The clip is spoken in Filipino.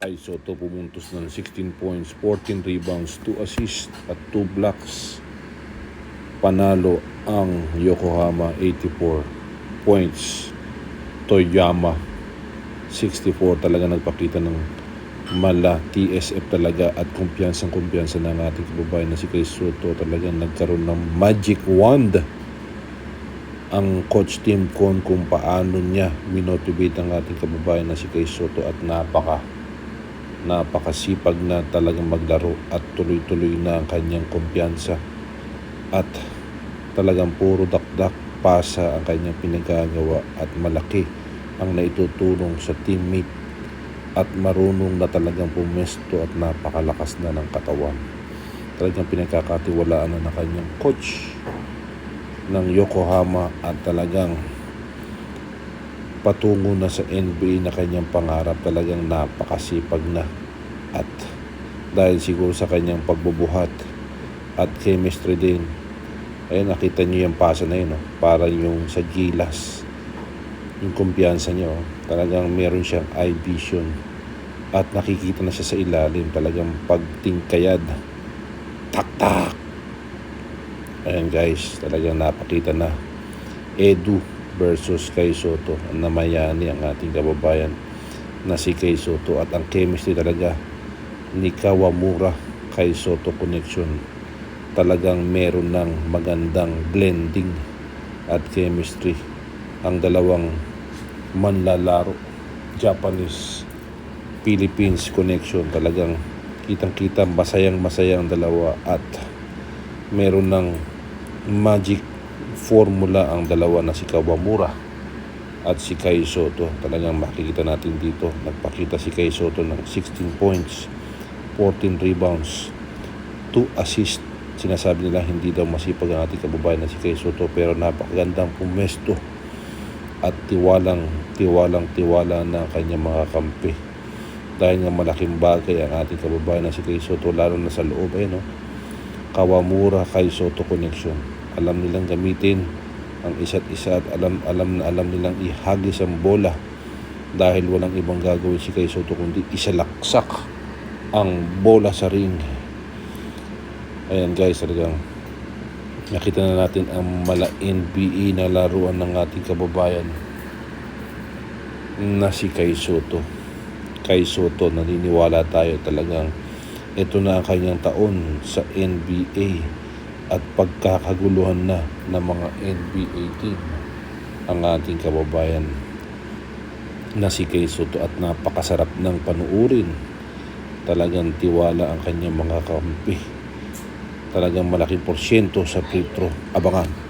Kai Soto pumuntos ng 16 points, 14 rebounds, 2 assists at 2 blocks. Panalo ang Yokohama 84 points. Toyama 64. Talaga nagpakita ng mala TSF talaga at kumpiyansa ng ating kababayan na si Kai Soto. Talagang nagkaroon ng magic wand ang coach Tim Con kung paano niya minotivate ang ating kababayan na si Kai Soto at napakasipag na talagang maglaro at tuloy-tuloy na ang kanyang kumpiyansa at talagang puro dakdak pasa ang kanyang pinagagawa at malaki ang naitutulong sa teammate at marunong na talagang pumesto at napakalakas na ng katawan. Talagang pinagkakatiwalaan na ng kanyang coach ng Yokohama at talagang patungo na sa NBA na kanyang pangarap. Talagang napakasipag na at dahil siguro sa kanyang pagbubuhat at chemistry din, ay nakita niyo yung pasa na yun, para yung sa gilas, yung kumpiyansa niya, talagang meron siyang eye vision at nakikita na siya sa ilalim. Talagang pagtingkayad, tak. Ayan guys, talagang napakita na Edu versus Kai Soto. Namayani ang ating kababayan na si Kai Soto at ang chemistry talaga ni Kawamura Kai Soto connection. Talagang meron ng magandang blending at chemistry ang dalawang manlalaro. Japanese Philippines connection. Talagang kitang-kita masayang ang dalawa at meron ng magic formula ang dalawa na si Kawamura at si Kai Soto. Talagang makikita natin dito, nagpakita si Kai Soto ng 16 points, 14 rebounds, 2 assists. Sinasabi nila hindi daw masipag ang ating kababayan na si Kai Soto, pero napakagandang pumesto at tiwala na ang kanyang mga kampi. Dahil nga malaking bagay ang ating kababayan na si Kai Soto, lalo na sa loob. Kawamura Kai Soto connection. Alam nilang gamitin ang isa't isa at alam nilang ihagis ang bola dahil walang ibang gagawin si Kai Soto kundi isalaksak ang bola sa ring. Ayan guys, talagang nakita na natin ang mala NBA na laruan ng ating kababayan na si Kai Soto. Kai Soto, naniniwala tayo talagang ito na ang kanyang taon sa NBA at pagkakaguluhan na ng mga NBA team ang ating kababayan na si Kai Soto at napakasarap ng panuurin. Talagang tiwala ang kanyang mga kampi. Talagang malaking porsyento sa free throw. Abangan.